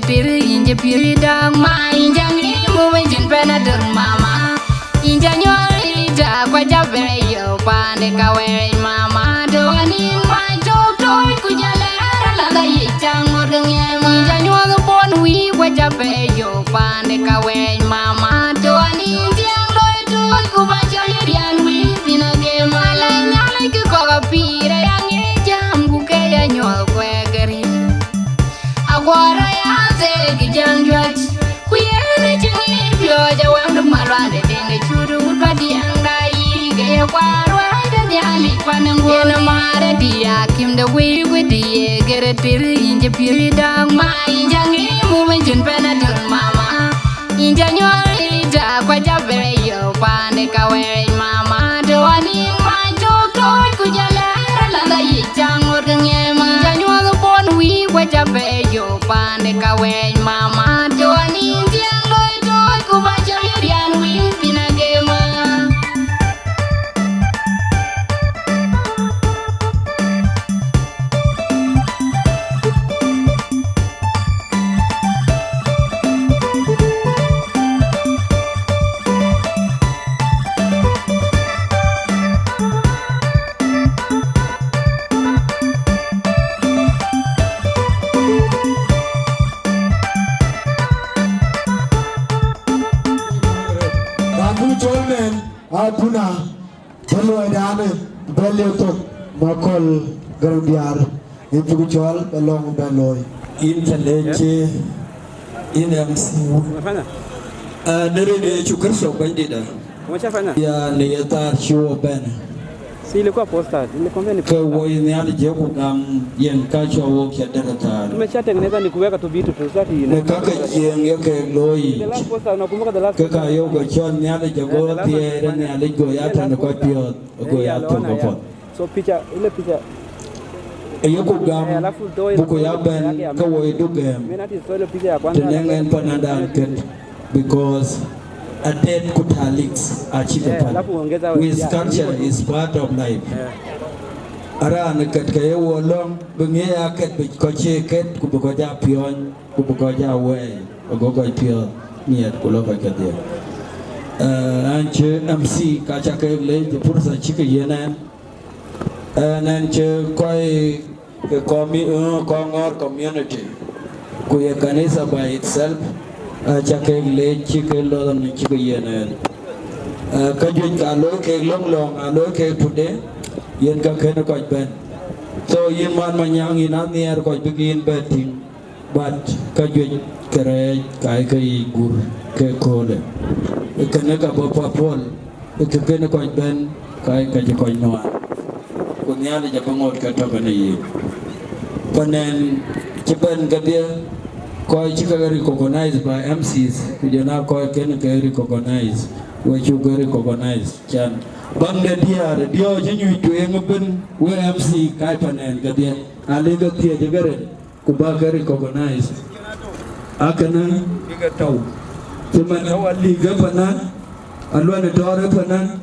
tiri inje piri dang ma inja ngi mu menjin pena der mama inja nyori ja kwa jabe yo pande kawe mama do anin ma jok toy ku jale la la yi chang ngor nge ma inja nyor bon wi kwa jabe yo pande kawe mama do anin tiang loy toy ku ba jali rian wi pina ge ma la nyale ku ko pire yang e jam ku ke ya nyor kwe geri agora ya te ki janjwat ku yene chingi pyo ja wang de marande denge churu ka diang dai ge kwaro de nyali panango na mare dia kim de wi di gere tiri inje piri dang ma inja ngi mu menjin pena der mama inja nyori ja kwa jabe yo pande kawe mama do anin ma jok toy ku jala la la yi chang ngor nge ma inja nyoro bon wi kwa jabe yo pande kawe mama do anin tiang loy toy ku ba jali rian wi pina ge ma Puna Hello Adane Belioto Makol Garandiar Infuguchol along Beloy Inteleche INMC Nere Chukerso Bandida Ya Neata Show Ben Si le quoi posta, le conviene que voy ni al jeku gam yen kacho wo kya derata tumeshatengeneza ni kuweka tu vitu tuzati ne kaka yen yake loi the last posta unakumbuka the last kaka yo go chon ni al jego tie ni al go ya tan ko pio go ya to ko so picha ile picha yoku gam buko ya ben ka wo du gam mimi nati so ile picha ya kwanza tenengen panada ket because a dead Kutaliks achievable. With culture is part of life. Aran ket kaya wolong bengi aket bikoche ket kubukoja pion kubukoja way ogogo pion niat kuloka kedia. Anche MC kaca ke le pursa chike yenan. Nanche koi ke kongor community kuya kanisa by itself. Chake le chike lo ni chike yenen kajuj ka lo ke long alo ke today yen ka ken ko ben so yen man manyang ina nier ko begin betting but kajuj kere kai kai gur ke kole ken ka bo papol ke ken ko ben kai ka ko no ko nyale ja bangot ka to ne yi panen chiben gadia koi chika recognized by MCs kujana koi ken ke recognized we chuka recognized chan bangde diar dio jinyu tueng ben we MC kai panen gadia ale ga tie jegere kuba ke recognized akana biga taw tuman awali ga panan alwana tore panan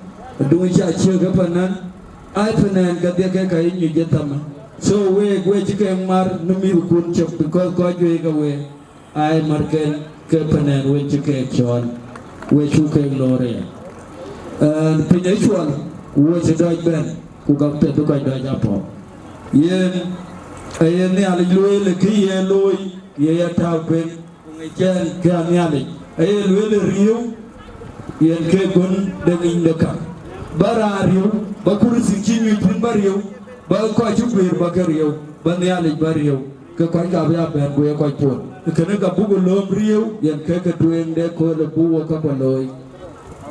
du cha che ga panan ai panen gadia ke kai nyu jetama so we chike mar numi kun chok because ko jwe ga we ai marken ke panen we chike chon we chuke lore pinyechuan we se doj ben ku ga te to ka doj apo yen ayen ni ali luele ki ye loy ye ya ta ben ngi chen ka ni ali ayen luele riu yen ke gun de ngi de ka bara riu ba kursi kinyu pun ba riu ba ko chubir ba ke riu ba ni ali ba riu ke ko ka ba ben ku ye ko pun kene ka bugo lom riu yen ke ke tuen de ko le bugo ka loy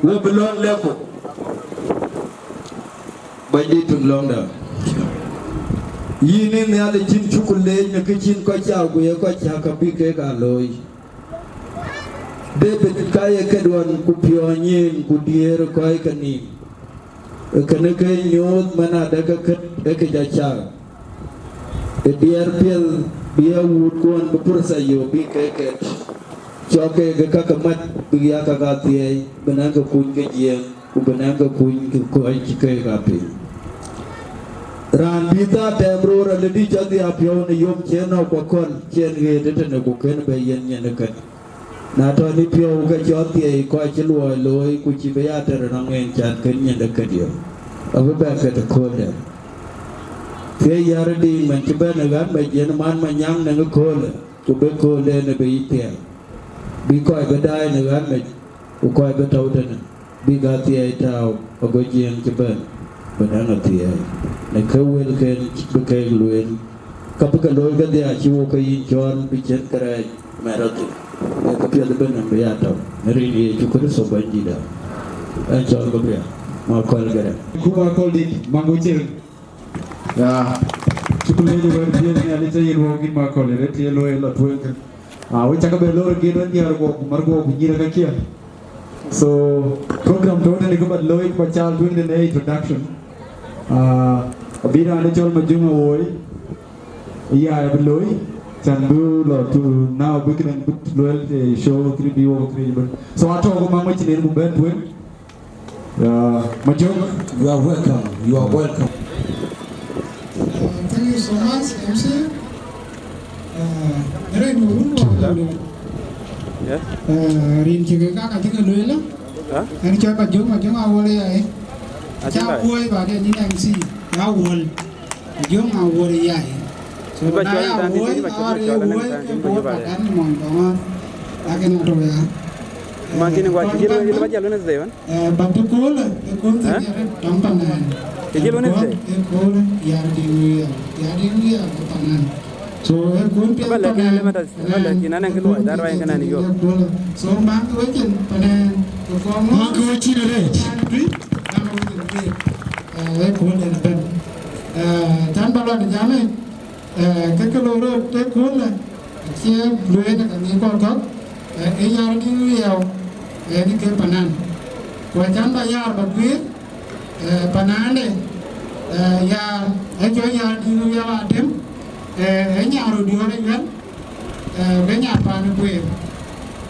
we belon le ko bay di tum long da yini ne ale chin chukule ne ke chin ko cha ku ye ko cha ka bi ke ka loy de be ka ye ke don ku pionyin ku dier ko ai kani kene ke nyot mana da ka ke ja cha e dier pel biya wut kon bupursa yo bi ke choke ke kakamat biya ka ga tie benang ke kun ke je ku benang ke kun ke ko ai ke ga pe ran bita temro ra ledi jadi apyo ne yom cheno ko kon chen ge de ne ko ken be yen ne kan na to ni pyo ga joti e ko chluo loi ku chi be ya ter na ngen chan ken ne de kadio abu ba ka de ko de ke yar di man chi be ne ga be yen man ma nyang ne ko le ku be ko le ne be ite bi ko be dai ne ga me ku ko be taw de ne bi ga ti ai taw go jien chi be banana tia ne kawel ken bekay luen kapka loy ga dia chiwo kay jon bi chen kara maratu ne kapya de banana be ata ri ni chukuru so bandida an chon go bia ma kol gara kuma kol di mango chen ya chukule ni wer dia ni ali chay ro gi ma kol re tie loy la tuen we chaka be lo ge don dia go margo ku ni ra kia so program totally go but loy for child doing the introduction Bina ni chol majunga woi, iya beloi, chandu lo tu now bikin loyal show kiri biwo kiri ber. So ato aku mama cini ni bukan tuan. Majung, You are welcome. You are welcome. Thank you so much, MC. Dari dulu rin juga kakak juga dulu lah. Ini coba majung awal ya. Cha uôi và cái những anh si áo quần giống áo quần dài so đây áo quần áo uôi cái bộ và cái mòn còn cái nào rồi à Makin yang wajib kita baca lunas deh kan? Bantu kol trong phần này Jadi lunas deh. Kol yang di panan so kol Coba lagi nanti mata, lagi nana yang keluar, darah yang kena ni yo. So bang tu aja panan perform Mak ko chine re. Cuốn này là bên chán bao lần dám này cái lô đó cái cuốn này chia lưới là cái con gốc cái dao đi nhiều đi cái bàn ăn và chán bao dao bật viết bàn ăn này ya ở chỗ ya đi nhiều là đếm ở nhà rồi điều này vẫn cái nhà bàn nó quên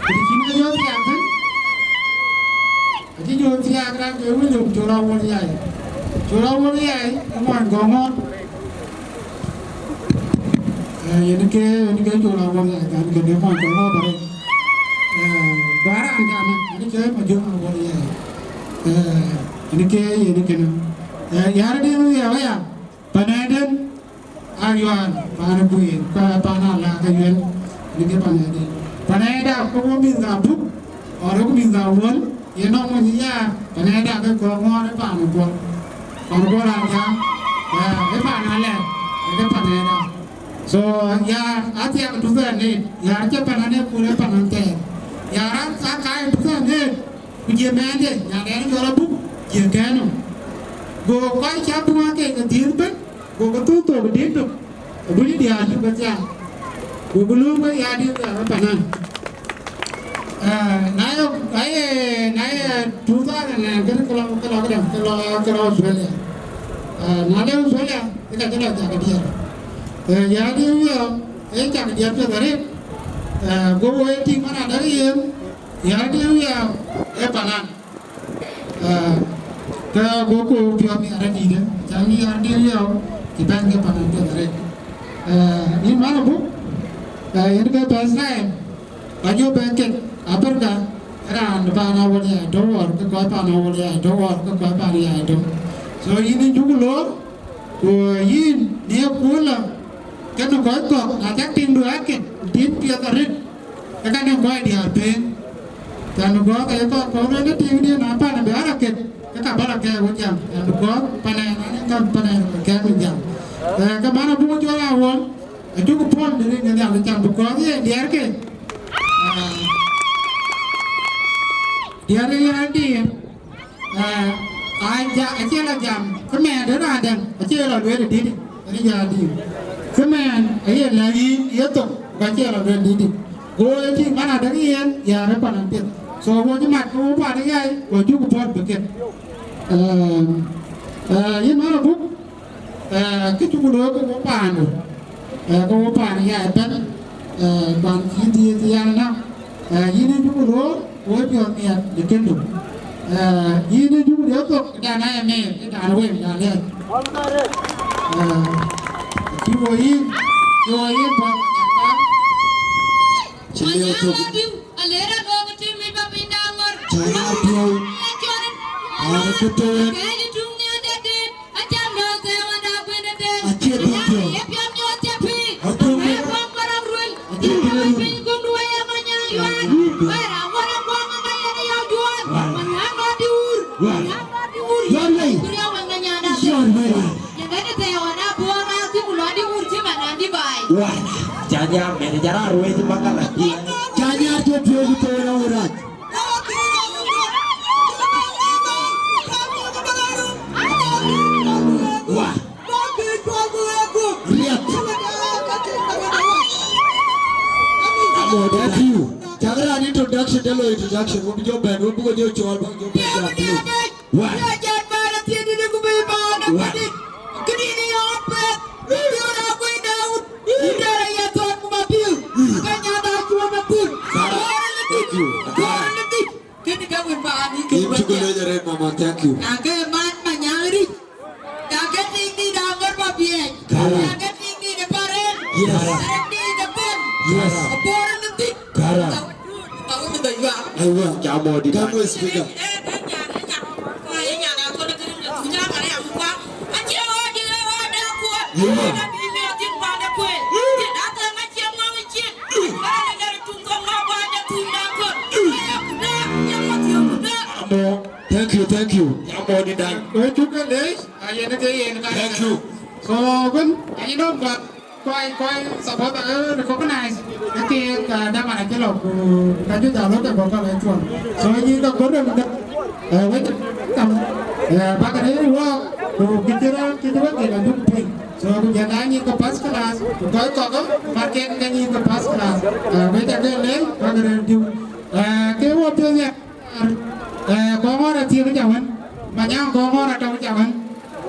thì chỉ nó nhớ nhà thôi chỉ nhớ nhà ra cái mới dùng chỗ đâu như vậy chỗ đâu có gì vậy ngoài có ngon những cái chỗ đâu có gì cái cái ngoài có ngon vậy quá ăn cả mà những cái mà dùng có gì vậy những cái nào यार đi bây giờ vậy panadin ayuan panabuin panala cái chuyện những cái panadin panada có biết nào bút ở đó có biết nào muốn ये नौ मुझे पनेड़ा के Congo ने पानी को làm sao cái bàn này cái paneda so ya atia tu kan ni ya aja panane pura panante ya ran sakai tu kan ni punya mende ya ni jual bu ya kan go kai cha tu ke dir ben go tu dir tu beli dia tu baca go belum ya dia panan nãy chúng ta là cái kalau Australia nãy Australia cái là cái dia ya dia cái dia tu dari go waiting mana dari ya dia panan ke go ko pia mi ada di dia jangan ya dia kita ke panan tu dari ni mana bu ini ke bahasa baju bengkel apa dah ran pana wala dor ke koi pana wala dor ke koi pana ya dor so ini juga lo ko yin dia pula kan koi ko ajak tim dua ke tim pia tarik kan yang koi dia pen kan ko kayak ko ni tim dia napa na biara ke ka bara ke wajam kan ko pana kan pana ke wajam ke mana bu jual awal itu ko pon dari ngali alam ko dia ke dia ni aja aja jam kemen dia ada aja lah dua di ini jadi kemen ayah lagi dia tu aja lah dua di gue ni mana ada ni ya apa nanti so gue ni mat gue apa ni gue juga buat begitu ini mana bu kita juga gue panu gue panu ya dan bangkit dia nak ini juga lo gue pionir di Kendung. Ini juga dia tu dah naik ni, dah naik dah lihat. khi vô yên bằng chỉ liều thuộc trái áo tiêu cái tên chia tiêu Janya menjara ruwe di bakal lagi. Janya dia itu orang. Wah. Lihat. Kamu thank you. Jangan introduction dulu introduction. Mau jawab band, mau bukan jawab band. Wah. Wah. Mama, thank you. Thank you. Thank you. So when you know but quite support recognize cái đa mà cái lộc cái chúng ta nói cái bọn con lại chuẩn so như nó có được với tầm ba cái đấy đúng không rồi cái đó là đúng bình so bây giờ đã như cái pass class có market cái như cái pass class với cái lấy ba cái điều cái ô tiêu nha có ngon là tiêu cái chào anh mà nhau có ngon là trong chào anh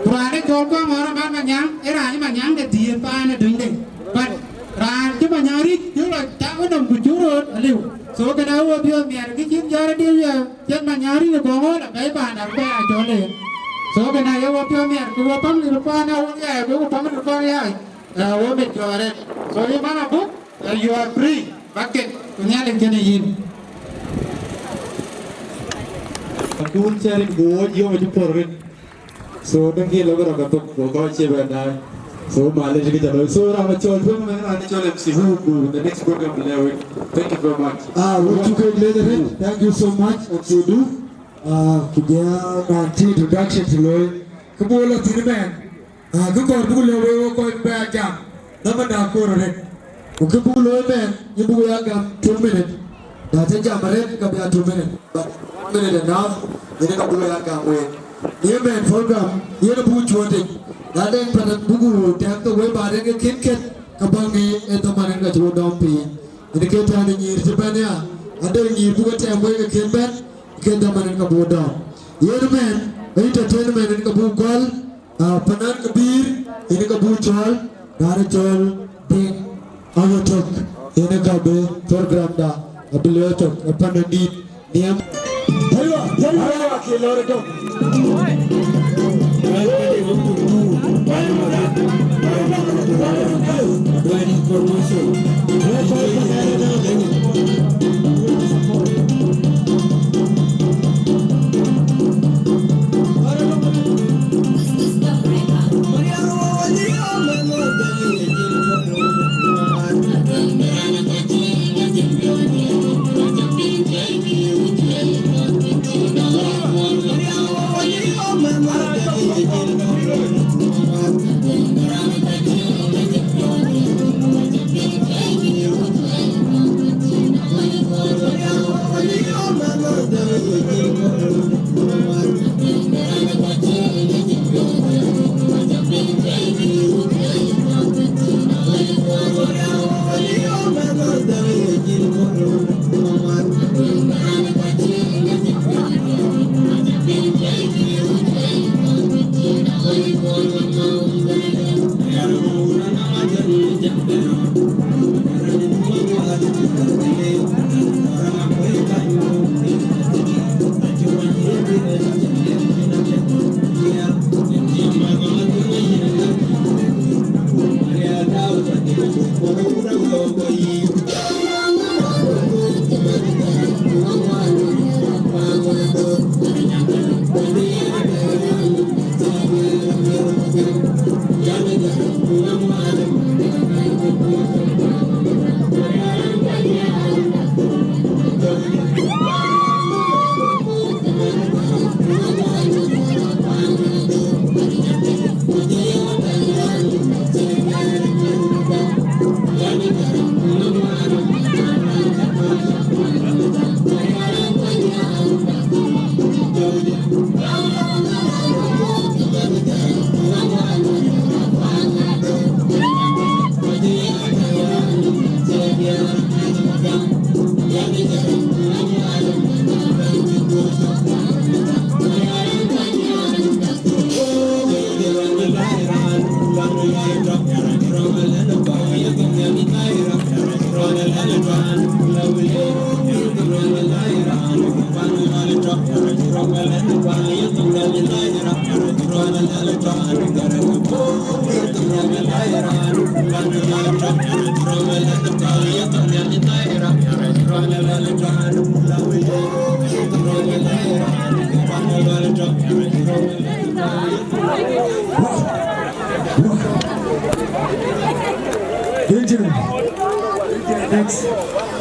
Rani kau kau orang mana manyang, rani manyang de dia pana dendeng. But rani tu manyari, tu lah tak orang bujurut, aliu. So kena awak biar biar kita jalan dia, jangan manyari de kau orang bayi pana, bayi ajole. So kena awak biar biar kau pam di depan awak ya, kau pam di depan ya. Awak berjalan. So di mana bu? You are free. Paket, punya lagi ni. Aku cari gua, dia macam porvin. So dengki lo berapa tu kau cewek dah. So Malaysia kita lo. So ramai cowok pun mana ada cowok MC who the next program beliau. Thank you very much. What you can later. Thank you so much. MC Du. Kita nanti introduction dulu. Kemudian sini man. Kau boleh kau berjam. Nama dah kau orang. Kemudian man, you boleh agam 2 minutes. Dah jam mereka kau biar 2 minutes. But 1 minute enough. Ini kau boleh agam wait. Ye men program ye na bu chuate da den padat bugu tam to we ba den ke kit ka bangi e to manen ga chu dom pi ni ke ta ni nyir jabanya ade nyir bu ta mo ke ken ben ke da manen ka bu dom ye men entertainment ni ka bu gol panan ka bir ini ka bu chol dar chol ding ayo tok ini ka be program da abilo tok panan di niam ayo ke lore tok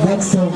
Next song.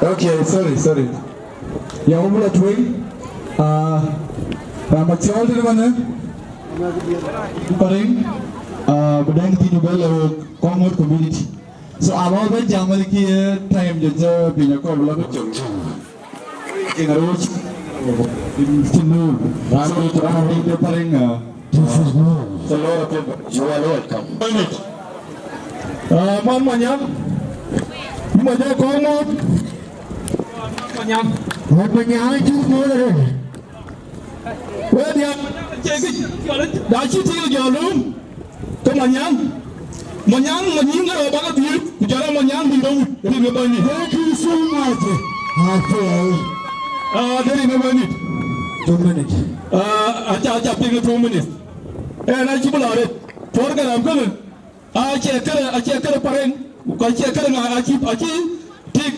Okay, sorry. Ya umula tuwe. Ramachal di mana? Paling bedang tinu bela Kongor community. So awal ben jamal ki time jaja bina ko bela ko jom. Ingaruh tinu ramai ramai dia paling. Selalu you are welcome. Manyam Kongor. Manyam itu boleh. Well, yeah, that's it. You're alone. Come on, young. Manyang, about you. Jara Manyang, we don't remember it. Thank you so much. They remember it. 2 minutes. I take 2 minutes. And I keep about it. For the I'm I check a parent. I check I keep take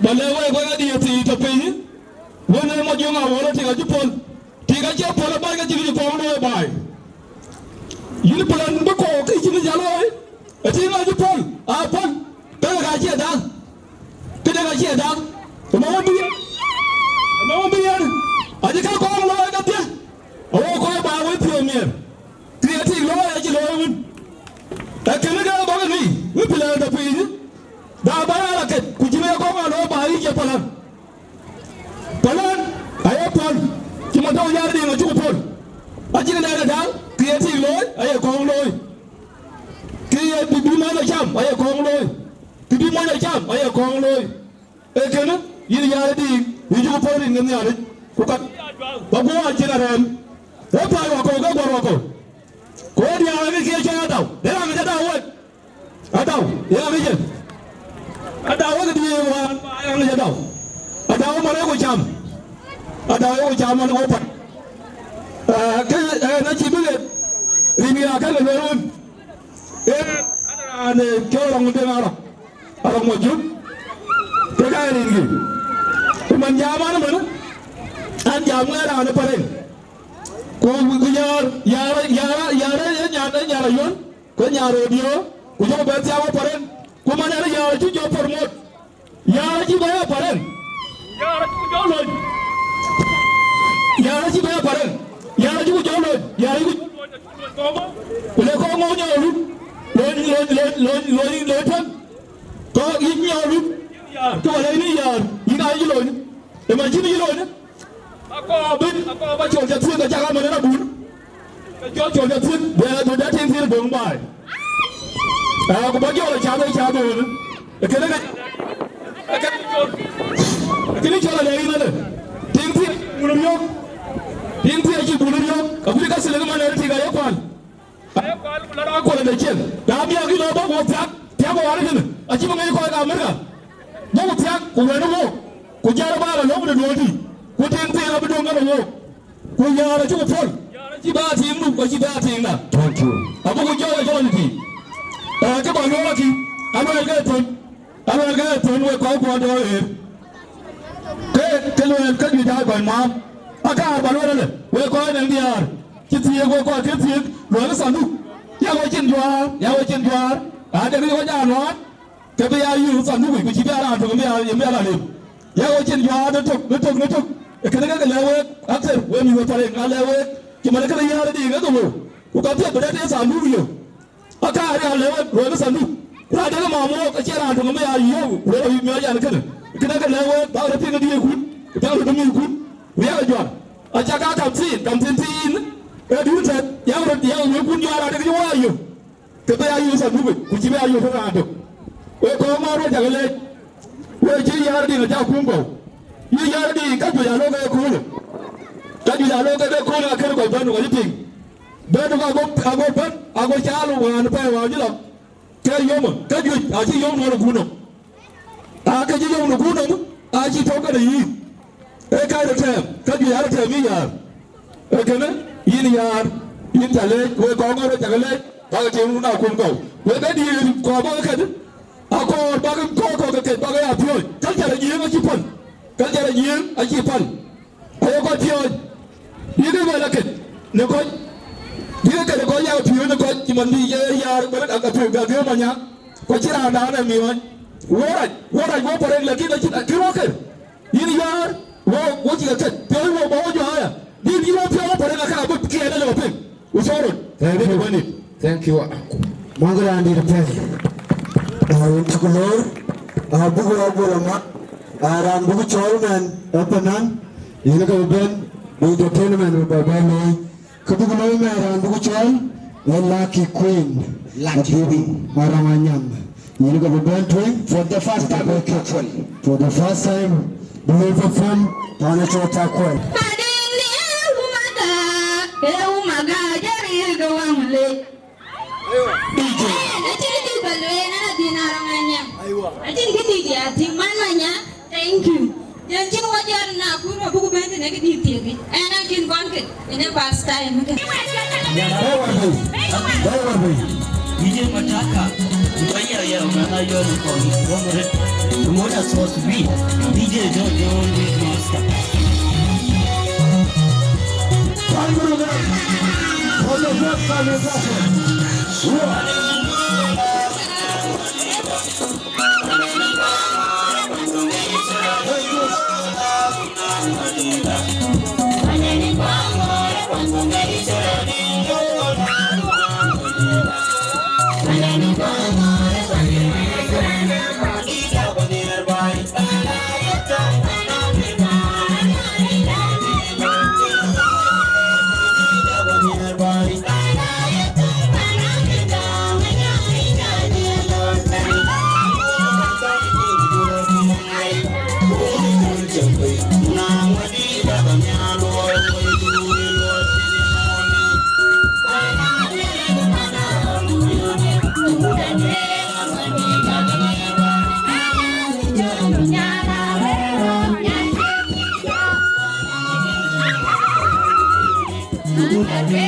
the level where I need to pay. When I'm a young, I want to take a phone. Tiga je pola baga jigi ko ndo bay yini pola ndo ko ke jigi jalo ati ma ji pol a pol daga je da ke daga je da mo bi aji ka ko lo ga te o ko ba we ti Polan ayo pol cuma tahu yar di ngajuk pol aji kan ada dah kreatif loy ayo kong loy kreatif bibi mana jam ayo kong loy bibi mana jam ayo kong loy kena ini yar di ngajuk pol ini ni ada kukat babu aji naran apa ayo kong kau baru kau kau dia lagi kia cakap tahu dia lagi cakap tahu atau ya lagi ada awak dia yang lagi tahu ada awak mana kau jam ada yang zaman open, nanti bila ini akan lebaran, ada kau orang dengar, orang maju, terkait ini, teman zaman mana, an zaman ada paling, kau yara yon, kau yara dia, kau jauh bersiapa paling, kau mana ada yara tu jauh promote, yara tu banyak paling, yara tu jauh loh. Yara sih banyak barang, yara juga jauh loh, yara itu, boleh kau mau jauh loh pun, kau ini jauh loh, kau ada ini yar, ini aja loh, emang sini loh, aku apa jual jatuh ke jangan mana nak bun, jual jatuh, dia tu dah tinggal bongbai, aku bagi orang cabai, kena jual lagi mana, tinggal belum yok. Inti aji bulunyo, kabuli kasi lagi mana nanti gaya kual. Lara aku ada kecil. Kami lagi loba mau tiap orang ini. Aji mengenai kual kami kan. Mau tiap, kau mana mau? Kau jara bala loba ada dua di. Kau tinti apa dong kan mau? Kau jara cukup pol. Aji bahati ini, aji bahati ini. Thank you. Apa kau jara jual nanti? Coba lu lagi. Anu agak tuan, kau kuat doa. Kalau kita dah bermaaf. Aka balwa le we ko nan diar kiti ko ko kiti lo na sanu ya wo chin jwa a de ko ja no ke be ya yu sanu ku ji ba ra to me ya la le ya wo chin jwa de tok e ke ga le we akse we mi wo tare ga le we ki ma ka ya de ga to ku ka te be de sanu yo aka ya le we lo na sanu ra de ma mo ka che ra to me ya yu we mi ya na ke ga le we ba ra pe ga di ku ta ro mi ku Biar jual, aja kau kamsin, dulu set, yang pun jual ada kerja ayu, kita ayu satu, kunci ayu sana ada. Kau mahu jangan leh, jadi yang ada di kerja kumpul, ini yang ada di kerja jalan kau kul, kerja jalan kau kul akhir kau bantu kau jadi, bantu aku calu wan apa wan jelah, kerja aji yom mana gunung, kerja yom mana gunung, aji tahu kan ini. Kau ada tem, kau yar tem ini yar, kena ini yar, ini jalan, kau ada jalan, kau cuma nak kumpul, kau di kau apa kan? Aku bagai kau bagai apa? Kau jalan jiang aja pun, kau jalan jiang aja pun, ayo kau tiada, ini mana kan? Nekau, dia kan kau yang tiada nekau cuma dia yar, berada agak tiada banyak, kau cira anda ada mian, orang kau pergi lagi lagi kau kan? Ini yar. Wo jiga ket pe wo ba jo haya di wo pe wo pare ka ba ke na lo pe usoro Thank you. Mangala andi pe. Tukulor bugu agolama aran bugu chorman apanan ina ka ben bu entertainment ba ba me kubugu no me aran bugu chol lucky queen lucky maramanyam ina ka ben twin for the first time we perform on a total call. Thank you. Yang cina wajar nak aku mau buku benda nak dihitung. Enak kin konket. Ini past time. DJ Mataka, Maya ya mana yo ni kau ni, Mona supposed to be DJ don't this master. Thank you.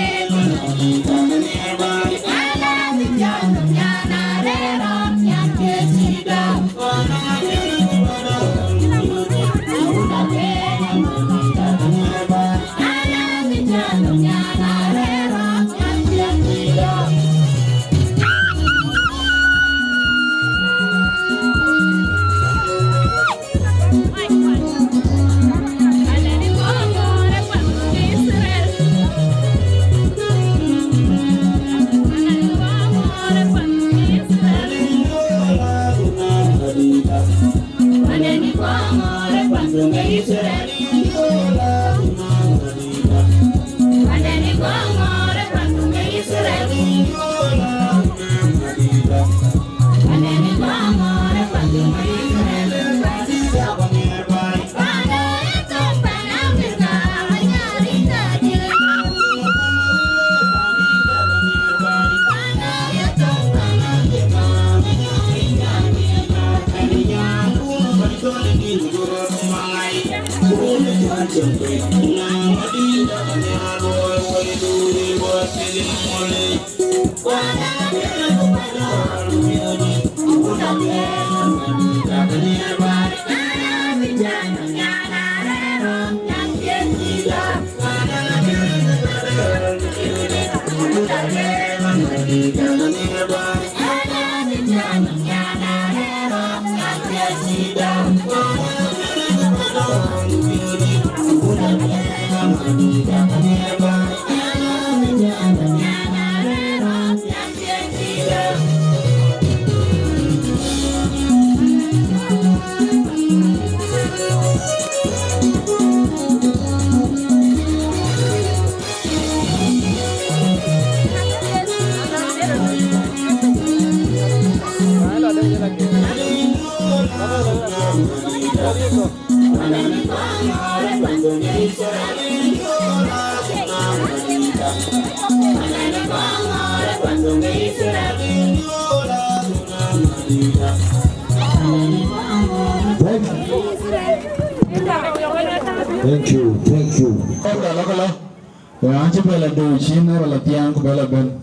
Anche per la docina, per la pianco, per la ben.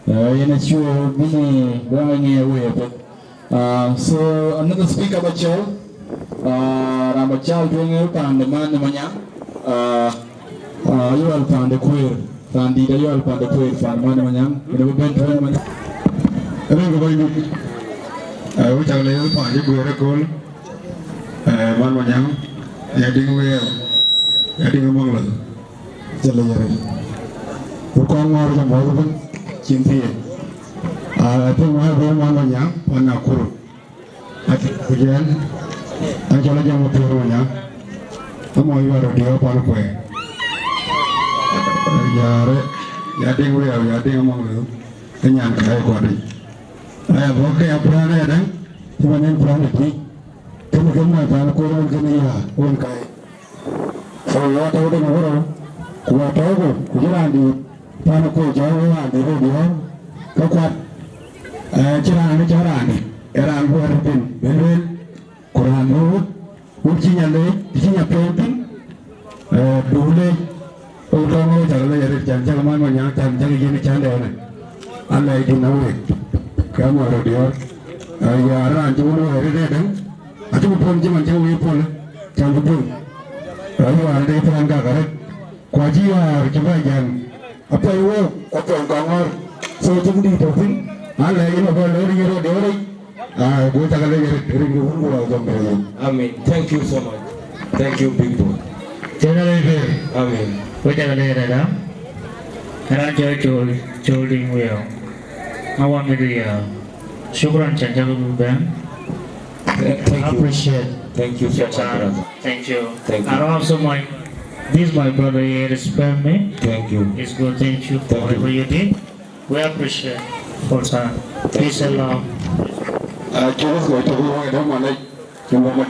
In a show, mini going away. So another speaker about you. Ramachal doing it and the man Manya. You all found the queer. Randy, you all found the queer from Manamanyang. You never been to one. I don't know why we tell you, find you go to call. Manamanyang, heading well, heading among them. Jelly. Who come out of the Morgan, Chinty. I think I have one young, one Nakuru. I think again, I can let you know Perunia. I'm all you are a deal upon a way. Yarding we are yarding among you, and young body. I have okay a plan, even in planety. Can you come my Panaco, one guy? So you are holding a world. Whatever, Jirandi, Panaco, Java, the radio, Coquat, Jirani, Eran, who have been, Benwell, Koran Road, Virginia Lake, Virginia Painting, Dule, Otomo, Jala, Jalaman, Yang, Jagin, Chandana, and I didn't know it. Come on, radio. You are around to one I took a point, Jim and Joey Pol, Jambu. You are there for Angara. Kwajia Jabayan, a play work, a play gong, so to be talking. I lay in a very I go to the Amen. Thank you so much. Thank you, big boy. Amen. What are they? I told him well. I want me to Shukran Chanjalu Ben. I appreciate. Thank you so much. Thank you. Thank you. And also this my brother here respect me. Thank you. It's good. Thank you for whatever you did. We appreciate for time. Peace and love. Just go to who I don't want to know.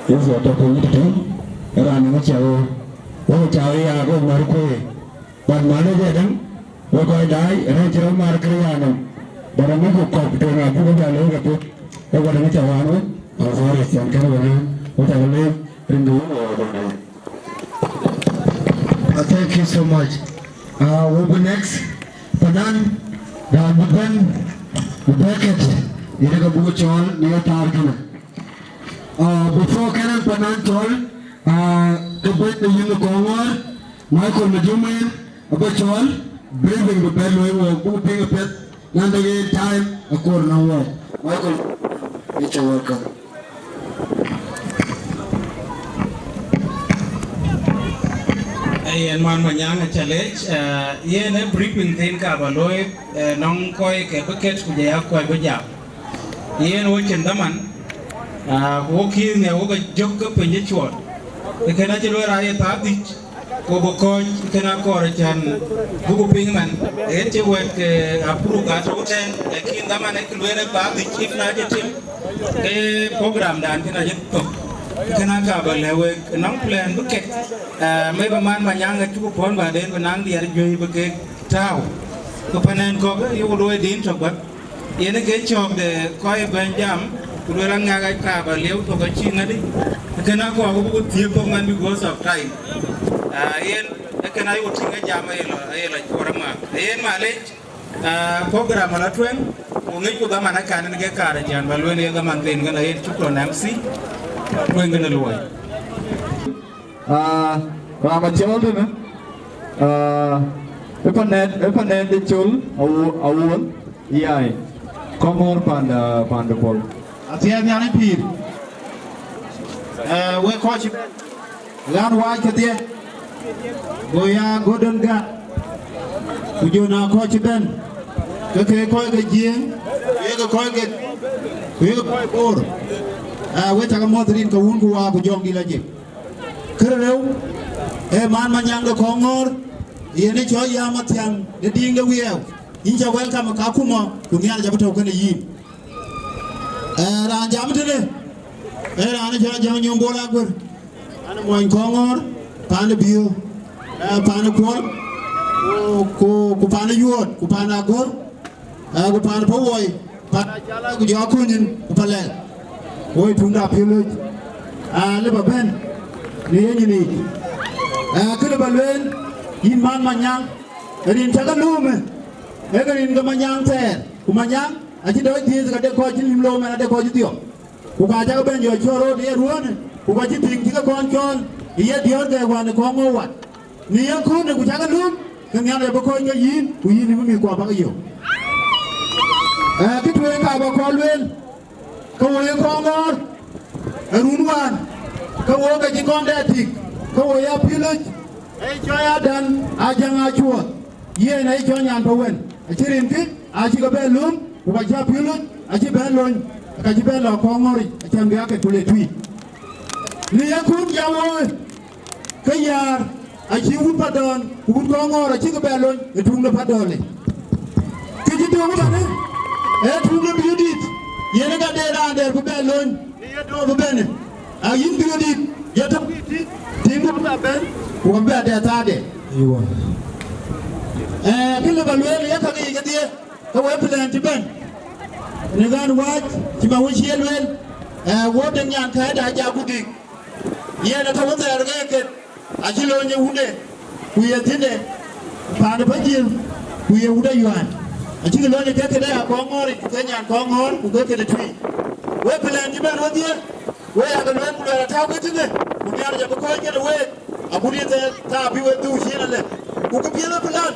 Yes, what to do today? Around the show. Oh, Charlie, I go Marco. But Manager, we're going to die, and I tell Marcariano. But I'm not going to go to a book. I want to meet a one. I'm sorry, I'm going to what I live in the world. Thank you so much. We'll be next. Panan, Bukan, Bucket, Yaga Buchol, near Targana. Before Canon Panan told, the boy the Yunga Kongor, Michael Majuman, Buchol, bringing the belly or moving a pet, none again time, a quarter hour. Michael, it's a welcome. Yen man manyang challenge yen briefing tin ka ba loy nong koy ke bucket ku ya koy ba jam yen wo chen daman wo ki ne wo ga jok ka pe ni chot e kana che loy ra ye ta di ko bo ko kana ko ra chan bu ko ping man e che wet ke apru ga to ten e ki daman e loy ra ba di chip na je tim e program dan kana je to kana ka ba lewe nong plan bucket mấy bà man mà nhang chú phone bà đến bà nang đi chơi bực cái tao có phần nên có cái yêu đôi đến chọc bật yên cái chọc để coi bên jam đôi lăng ngà cái cả bà liếu cho cái chi ngay đi cái nào có cái tiêm công man bị gỡ sập tay yên cái này có tiếng cái jam ấy là cho ra mà yên mà lấy program mà là chuyện người của ta mà nó cả nên cái cả là jam bà luôn đi cái màn tin cái này chúc lo nam sĩ luôn cái này luôn Rama children, if a net the chul, awon, yai, come on, panda pole. Atian Yanni Pete. We're coaching. Land white at the Goya Golden Gat. Would you now coach Ben? Okay, call the Jim. You call it. You call it more. We take a mother in Kawunku Wabu Jongi Lajim. Kereu, man manyang the Kongor, Yeni Choy Yamatian, the Ding the Wheel, Inja welcome Kakuma, Kunya Jabatokan Yin. Ranjamatine, Anija Janyum Bolagur, Anamoin Kongor, Panabu, Panakol, Kupana Yuot, Kupana Gor, Kupana Powoi, Panajala Gujakunin, Upale, Oi Tunda Pillage, Liver Ben. Ni kena balwen iman manyang rin taga lume rin ga manyang ter kumanyang aji do ti ga de ko ji limlo me de ko ji dio ku ga ja ben yo choro de ruone ku ga ji ting ti ga kon kon ye dio de wa ne ko ngo wat ni ya ku ne ku taga lum ke nya le ko nya yin ku yin ni mi ko ba ga yo ki tuen ka ba ko lwen ko ye ko ngor runwan ko wo ga ji kon de tik ko ya pilaj e choya dan ajang achua ye na cho nyan pawen achirin ki achi ga belum ko ga ja pilaj achi belon ka ji belo ko ngori acham ga ke kule tui ni ya kun ya wo ka yar achi u padon u ko ngora achi ga belon e tung na padole ki ji do ba ne e tung na biudit ye na ga de da der ko belon ni ya do ba bene a yin biudit ya ta tingu ba ben ko ba da ta de yiwa kila balwel ya ka ga dia ko we plan ti ben ni gan wat ti ba wuci yelwel wo da nyan ka da ja gudi ye na ta wata ga ke a ji lo nye hunde ku ye tinde pa da bajin ku ye huda yuan a ji lo nye ke da ko ngori ke nyan ko ngor ku ke da tui we plan ti ben wo dia we ya ga lo ku da ta ko tinde ku ya da ko ke da we a ku dia ta bi we du shi na le ku ke bi la plan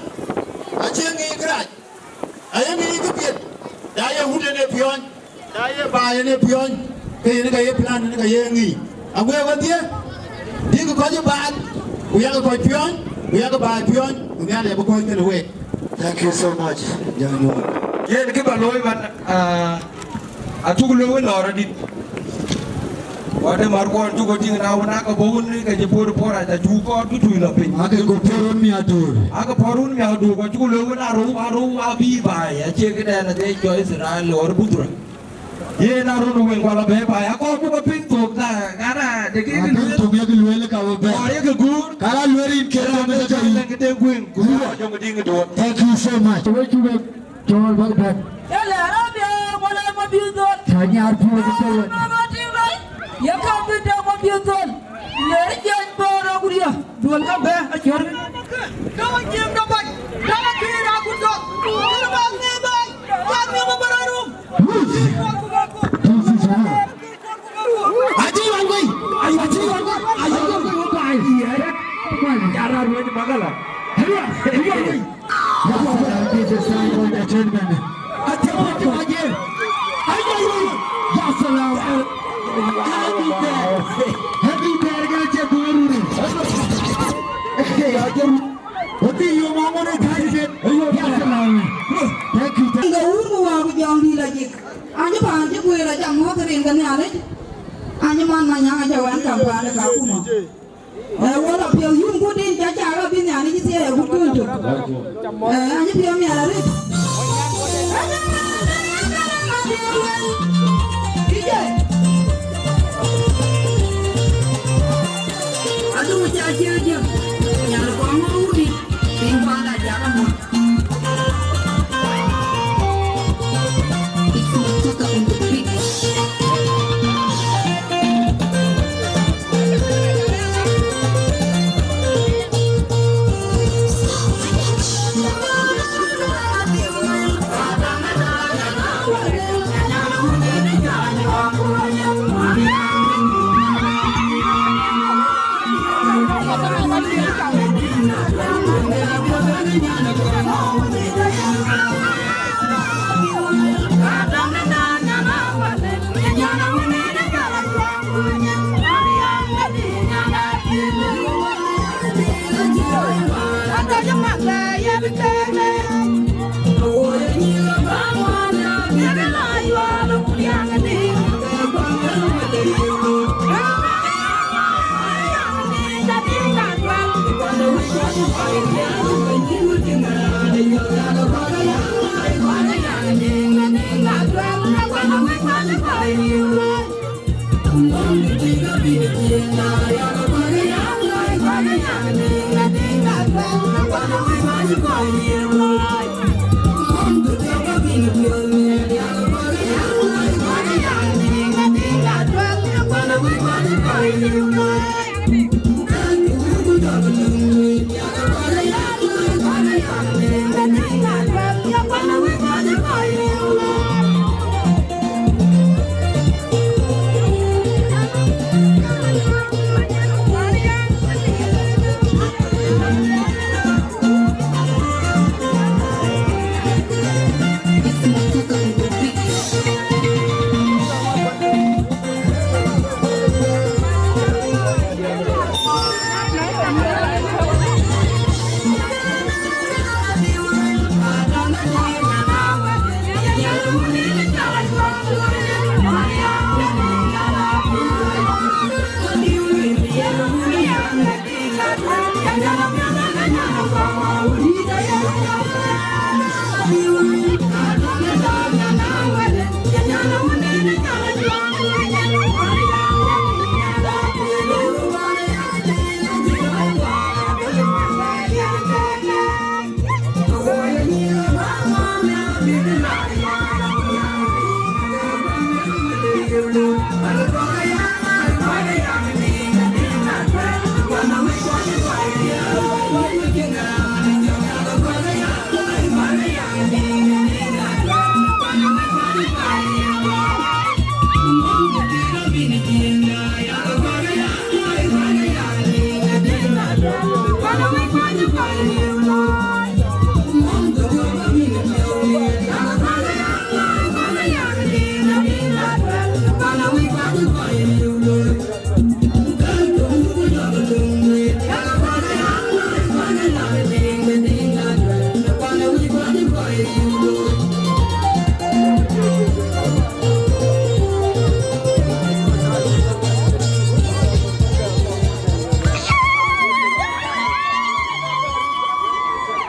a ji ngi gra a ye ngi ke bi da ye hude ne pion da ye ba ye ne pion ke ne ga ye plan ne ga ye ngi a we wo dia đi có cho bạn, we are going to pion, we are going to pion, we are going to away. Thank you so much. Ye cái bà lôi bạn chú lôi lò đi. Và đây mà con chú có tiếng nào nó có bốn cái gì bồi bồi là chú có chú chui là bình. Cái có phorun mi adur. Cái phorun mi adur và chú lôi nó rú abi bài. Chỉ cái này là để cho Israel lor budur. Ye na ro no ngwa la be ba ko ko pin to ta gara de ke ni to ya ke luele ka be o ye ke gur kala lueri ke na me ta ni ke de gwin ku ro jo ke ding do. Thank you so much. We chu be jol ba ba ya la ra be mo la mo bi do ta ni ar pu ke to ma ti bai ya ka bi de mo bi do le je bo ro guria do ka be a chor ka jim do ba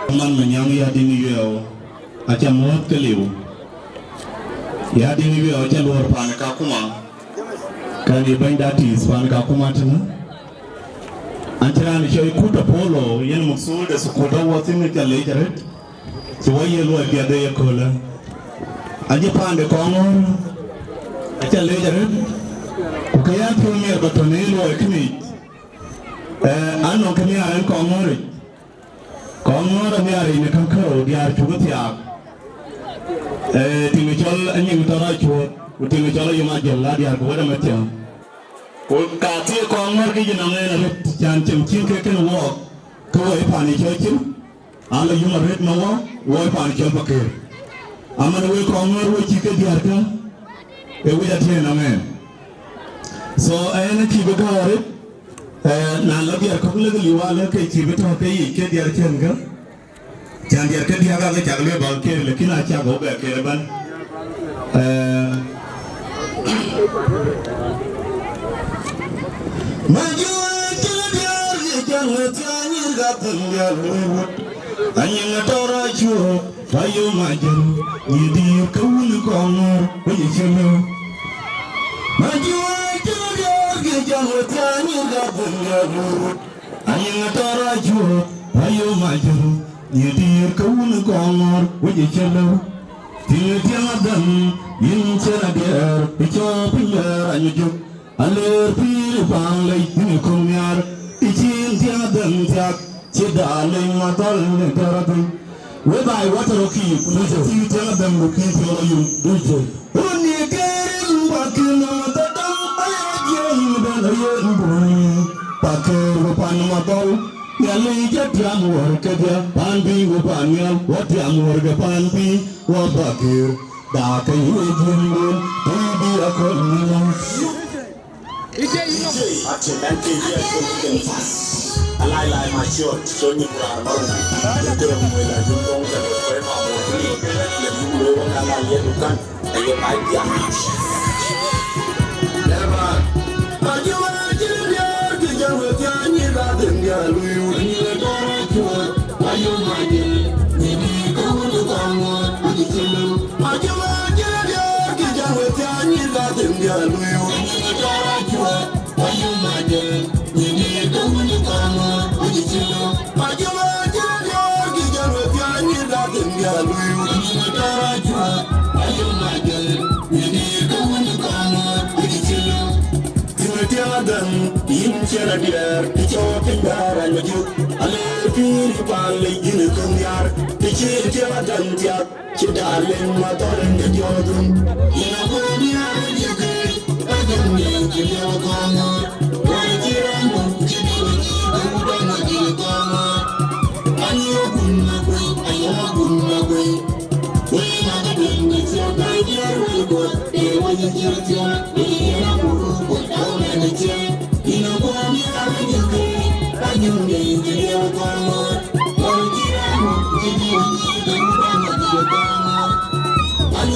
Man manyang ya dini yo acha mot keliu ya dini yo acha luar pan ka kuma kan ye banda tis pan ka kuma tana antara ni shoy kuta polo yen muksul de su kuta watin ni kale jaret so waye lo ya de yakola aje pande kongo acha le jaret ku kaya to me ba to ne lo ekni anno kani aran kongo re Kongora ni ari ni kankau di ari juga tiap. Timechol anyi utara chuo, utimechol yuma jella dia ko wada matiam. Ko ka ti ko ngor ki jina ngena ret chan chem chin ke ken wo. Ko e pani chochim. Ala yuma ret no wo pani chol bakir. Amana we ko ngor wo chike dia ka. E we jati na men. So ayana ki be gawari. Na la dia ko le liwa le ke chi be to ke ke dia chen ga. Chan dia ke dia ga ke le ba ke le kina cha go be ke ban. Anyi tora chuo ayo majan yidi kawul kongo oye chelo majuwa chelo ge jango tani ga bungaru anyi tora chuo ayo majan yidi kawul kongo oye chelo tiyadan yin chera der icho pinya anyu aler pir banglay ni kumyar ichin tiyadan tiyak chidale madal ne taradun whereby what are okay you tell them to keep you do only getting back in the dam ayajin ben paker pan madal yale jatram work dia pan bi go pan yal what am work pan bi wa bakir da kai jin bi akon Alai my short, so you are the term when I don't know that the frame of the blue and I yet to come, and you might be a match. Never. But you are Junior, with your rather than you don't know. Are you my dear? Maybe go to Congo with the children. But you are Junior, with your rather than you don't know. Are you my dear? Maybe go to Congo. In Cheradier, the chopping bar and the Duke, a little pally in the Kunyar, the Chiradantia, Chidalin, Matar and the Jordan. In a good year, I don't need to go on. Right here, I'm going to do I am a good we are the business of my dear will go. They want to get you, we are a group without any chain. In a bomb, you are in the day, and you need to get on. Or did I want to do the one of the bomb? I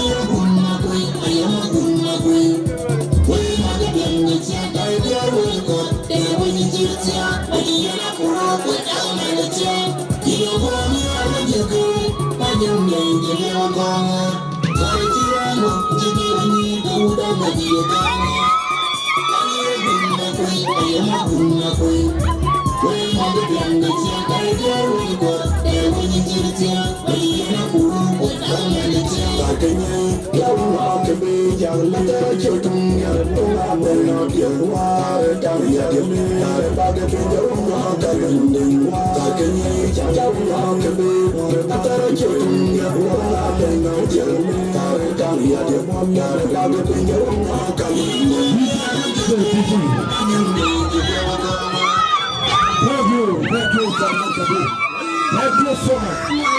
am a good we are the business of my dear will go. They want to get you, we are a group without any chain. In a bomb, you are in the day. You need to get on. Why did I want to do any good on my dear Ghana? I am a good we are the bandits, I dare we go. They will need to tell. We are a group without any tell. You want to be young, little children, you're not your water, down here, you're about to be your water, and then walk in you, you want to be little children, you're not your water, down here, you're about to be your water, Thank you so much.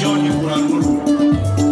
Johnny Brown.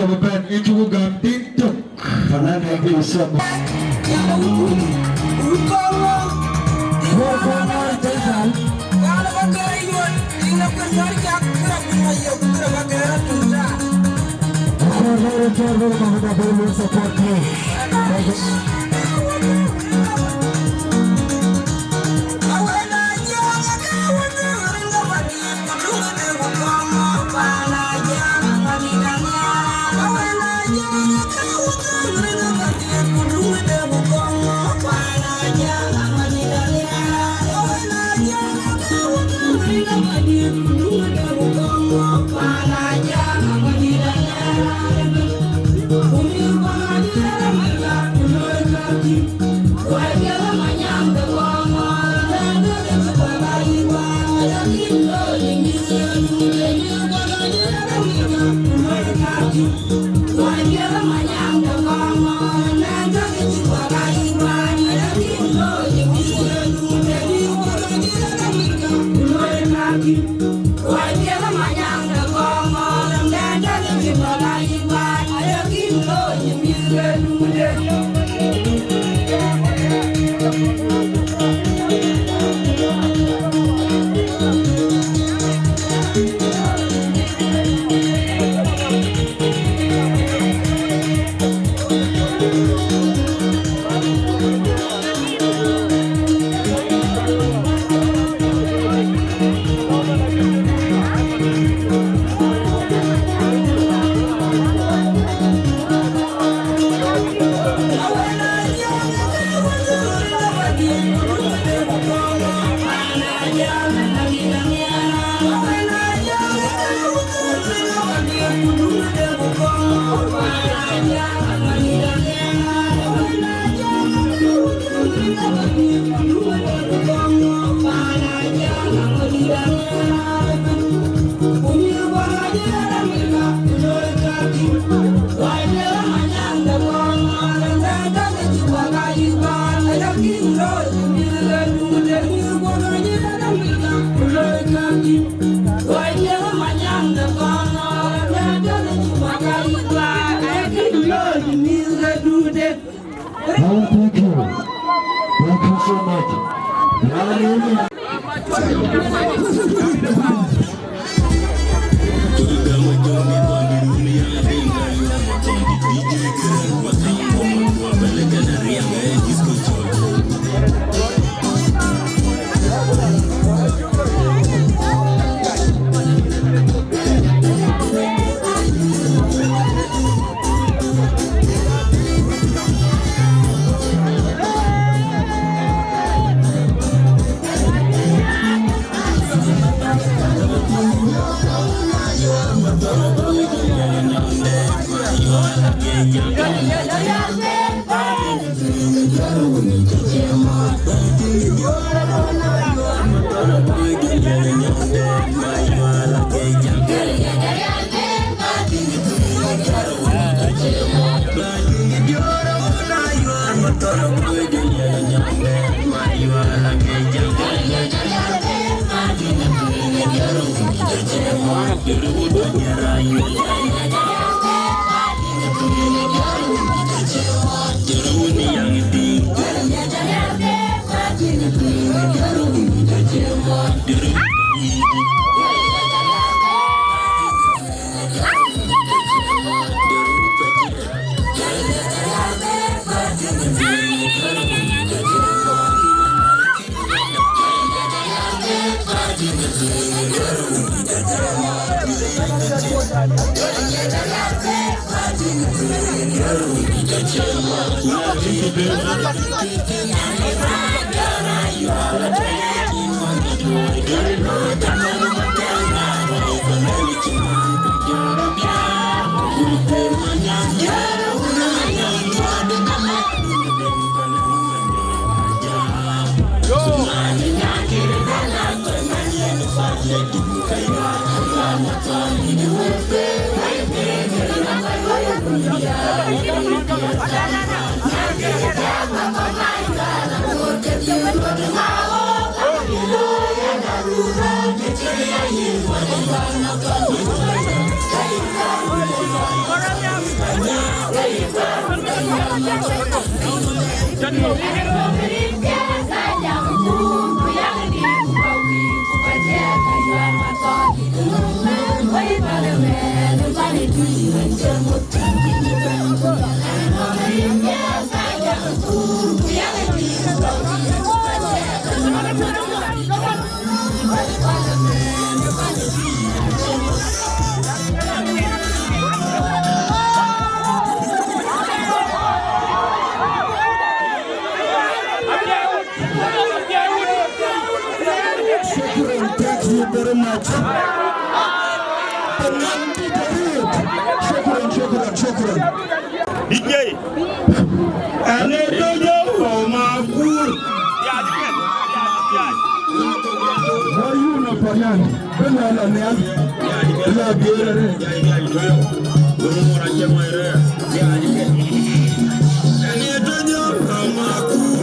go back into Gandito. Panana Bisa. Support me. Thank you so much. Orang yang Very much. Shukran. DJ. Ane dojo makur. Bayu na payan. Bena la neal. La biere. Bunu mora chemo ere. Ane dojo makur.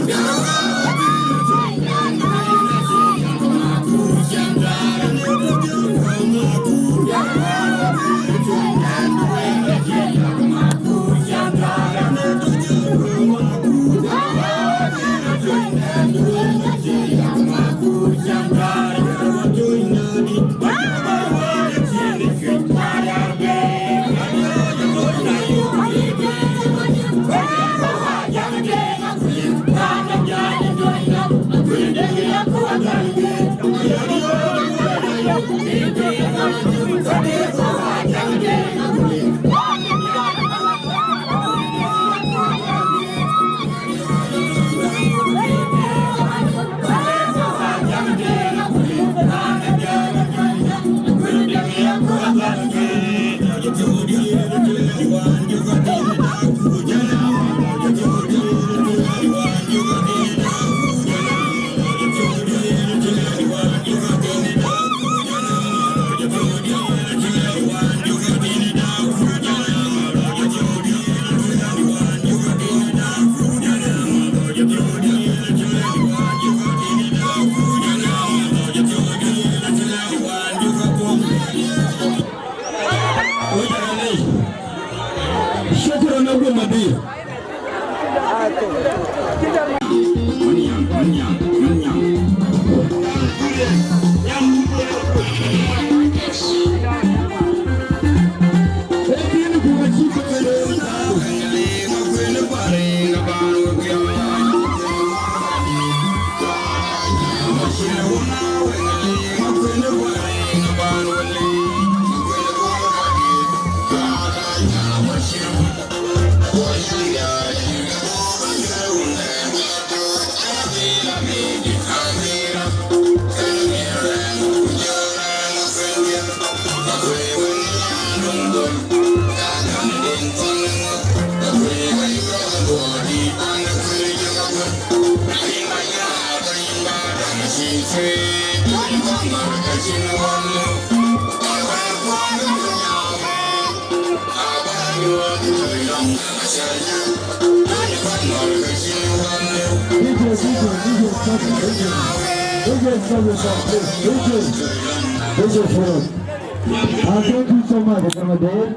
Thank you so much, Ramadan.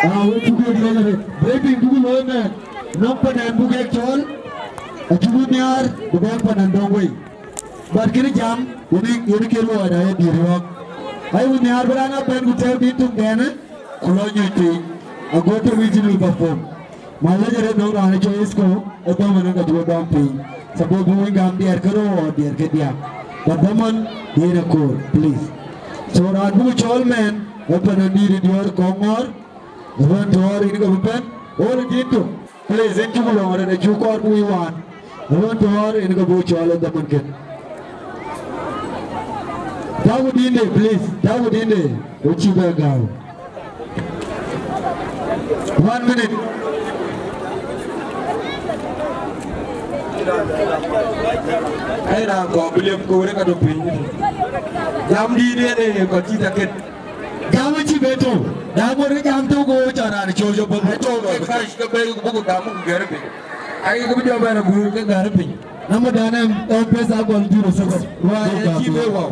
We're together. Breaking Google on Nampan and Bugak Chol, a Chunyar, the Bampan and Dongway. But get a jam, unique word I had you. I would never run up and would tell me to Ghana, Colonial Tree, a go to regional perform. My letter had no knowledge of school, a dominant at your dumping. Suppose moving up the Arkaro or the Arcadia. But woman, here a call, please. So Radbu Cholman, open a needed your Kongor, run to our in open, or into. Please, into Lord and a Jukor we want. Run to our in the Buchol and the Munkin. Tawudinde, please. Tawudinde. Uchibagao. 1 minute. I now go William Koreka to pin. Jamdi de Kotita Kit. Gamachi Beto. Damori Gamto go to an Chojo Boto, Kash the Bay Bogo Damu Garapi. I go to a better group than Garapi. Namadana, don't press up on Juro Soko. Why, keep it well.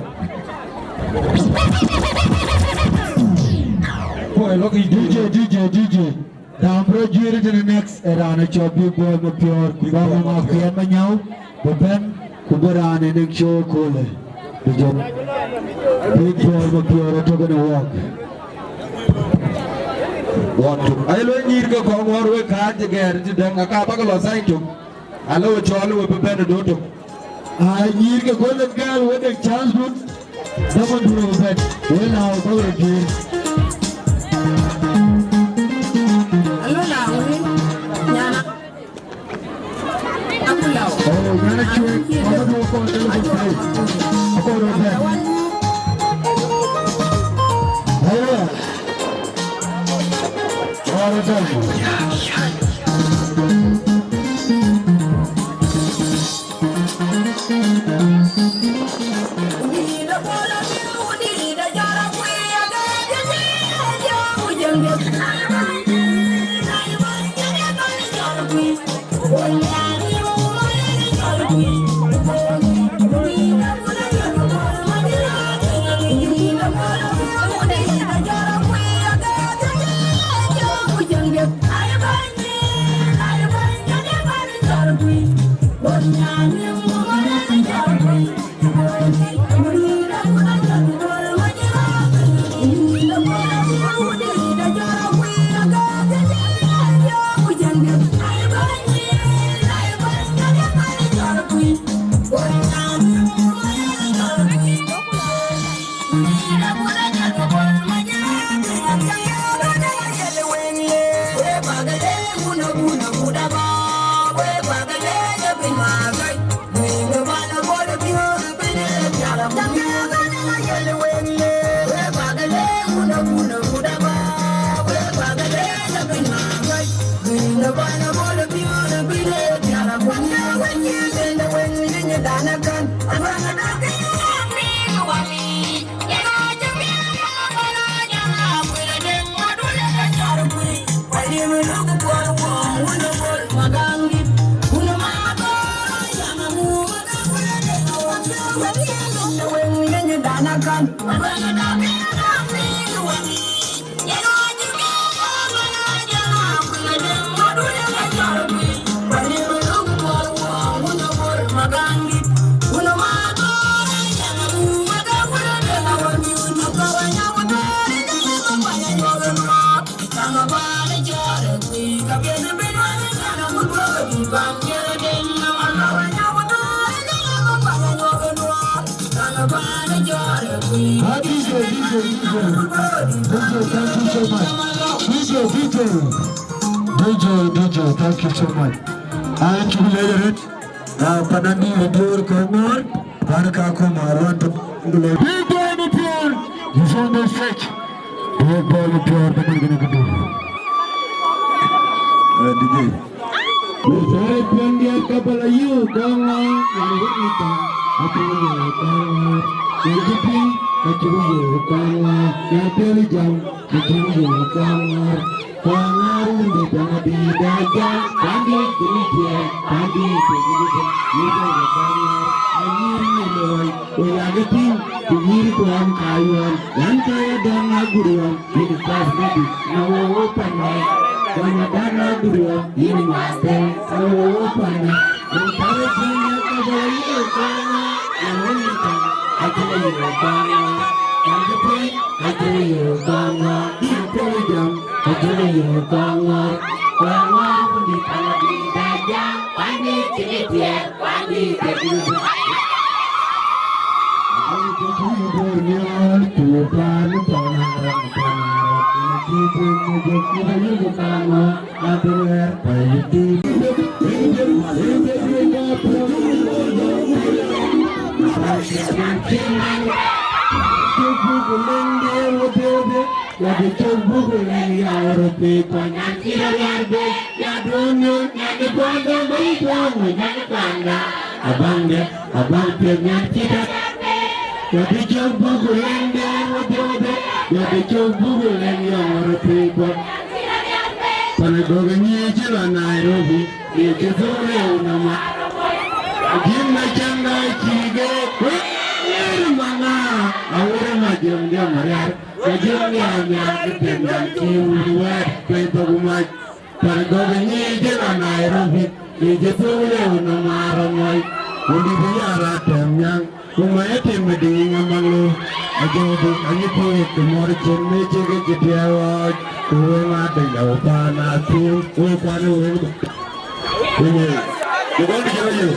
Boy, look, DJ. Now, graduate to the next era, a job big boy, my pure, Kubama, Mafian Manyao, Buben, Kubaran, and show Kole. The job. Big boy, my pure, took a walk. Want to. I learn you go from one way card again to them. I can't pack a lot of you. I know what you all will prepare to do. I need to go to the girl with a chance. Someone do that. When I'll go again. Oh, Nana Chue, I'm going to go for the I'll go to that. All DJ, thank you so much. I actually it. Panandi Madur Kumar, Paraka Kumar, Big boy Madur, he's on the set. Big boy Madur, what are you going to do? DJ. Saya pengen kapal ayu, kawan, yang kita, aku yang kawan, yang kita, aku yang kawan, yang terjam, aku yang kawan. Kawan di tengah di dagang, pagi kerja, pagi kerja, kita kawan, akhirnya loy, orang itu, kiri kawan kayuan, yang kaya dengan guruan, ini pas nanti, nawa panai. Kanya dana dua, ini master, semua panah. Antara punya kabayu kanya, yang wanita, aku yang kanya. Yang kepri, aku yang kanya. Yang terjam, aku yang kanya. Kanya di tanah di dada, pandi cipia, pandi cipia. Aku berniat, Tuhan pengarang. Kita menjadi kita bersama, adalah baik itu. Jadi coba gulendang wadah, jadi coba gulendang orang pekot. Pada goganya jalan Nairobi, dia kezole nama. Jina janda ciga, mana? Awalnya macam dia marah, macam dia ketendang cium luar, kayak bagumat. Pargobenyi jela Nairobi, Ijepule unumaramoi, Udibiyara temyang, Umayate meding amanglo, Ajobu, Anyipo, the Morichin, Major Jitiawa, Uwema, the Yopana, Tim, Upanu. You're going to show you.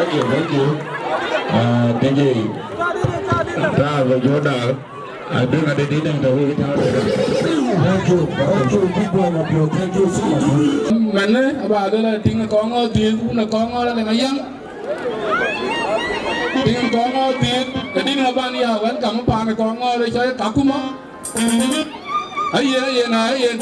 Thank you. Thank you. I don't know the didn't know it. Thank you. Thank you so much. Mình bà đây là tiếng con ngô tiền cũng là con ngô là người dân. Tiếng con ngô tiền, cái tiếng là bạn nhà vẫn cầm bàn cái con ngô để chơi cả cú mỏ. Ấy gì này.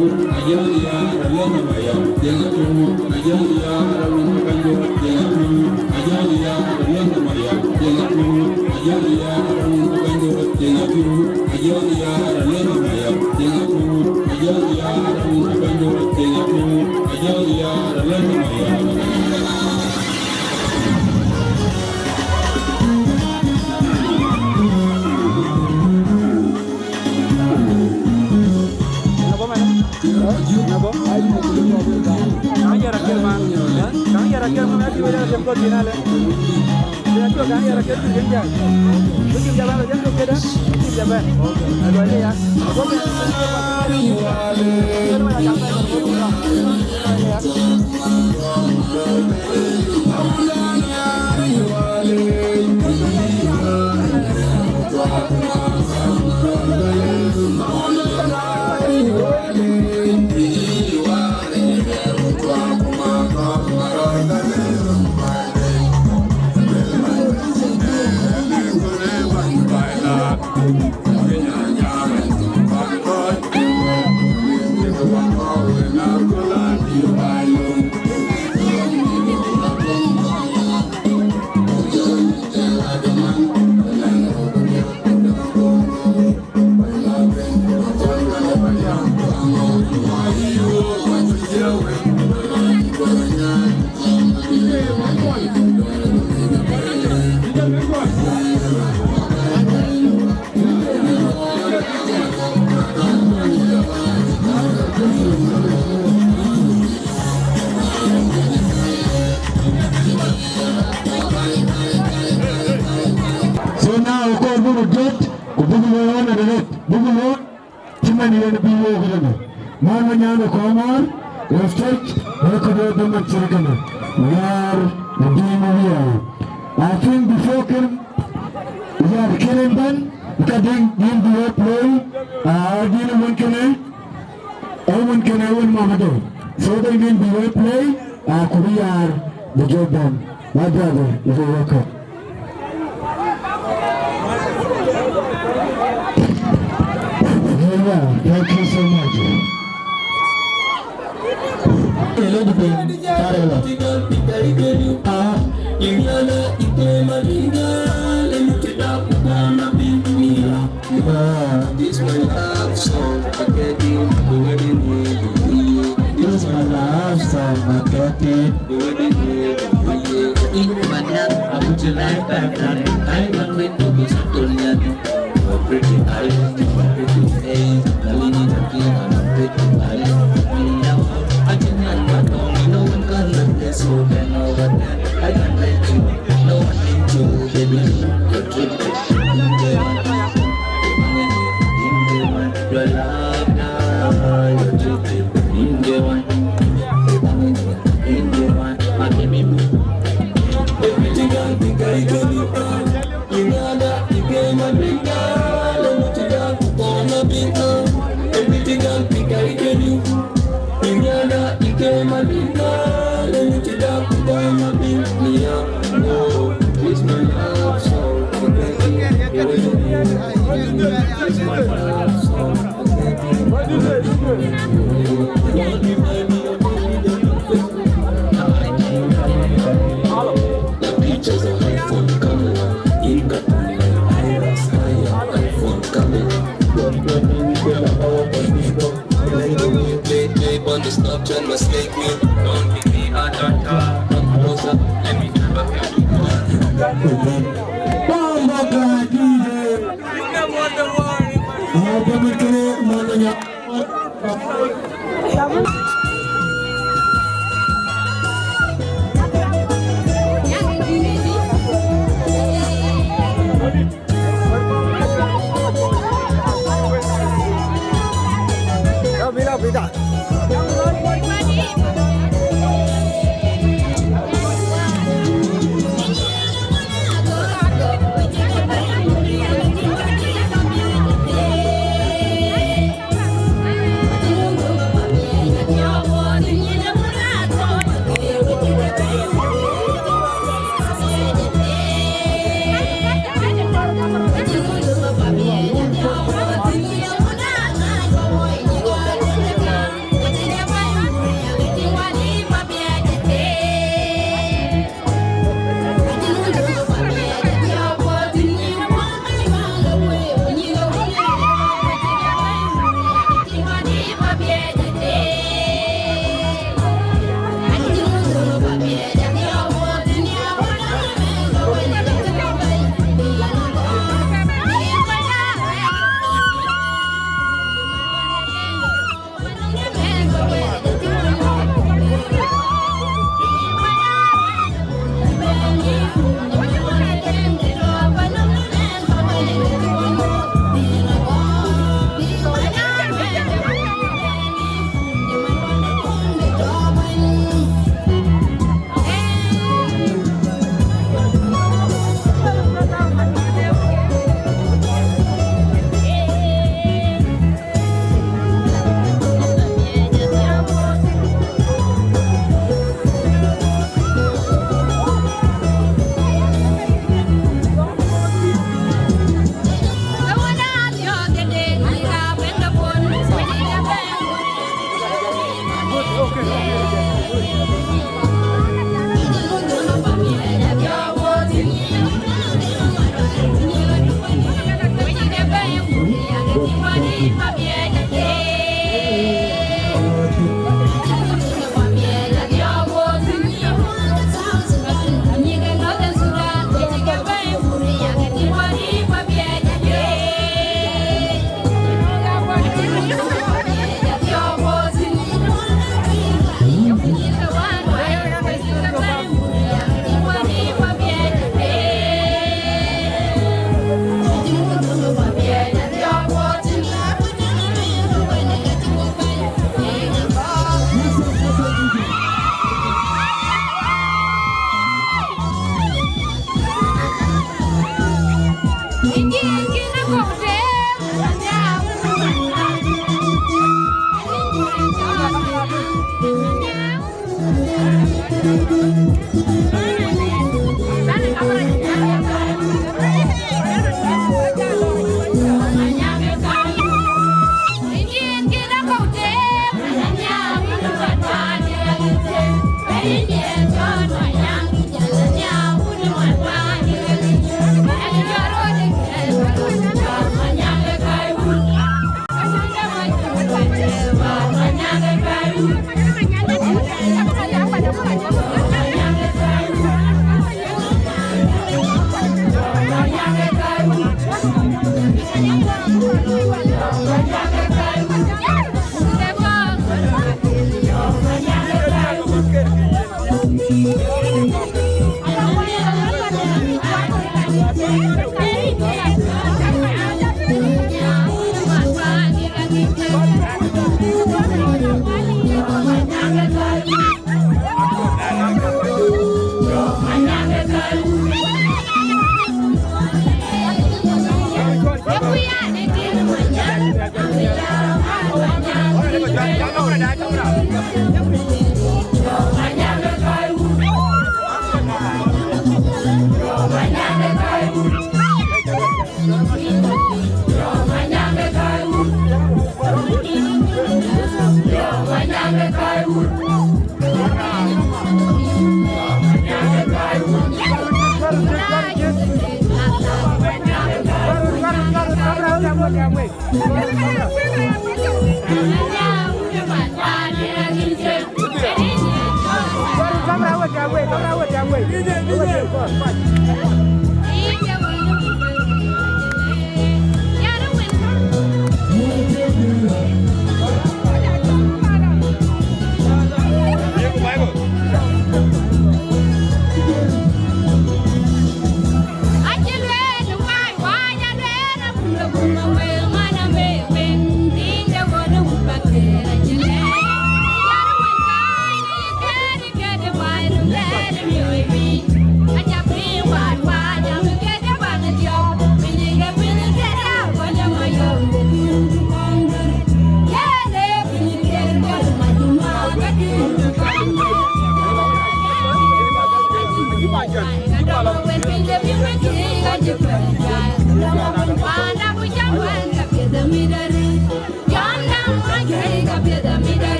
Yeah.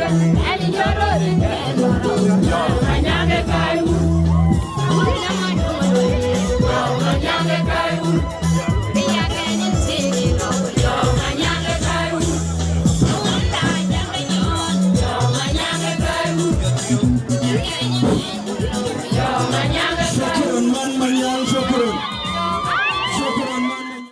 Yeah.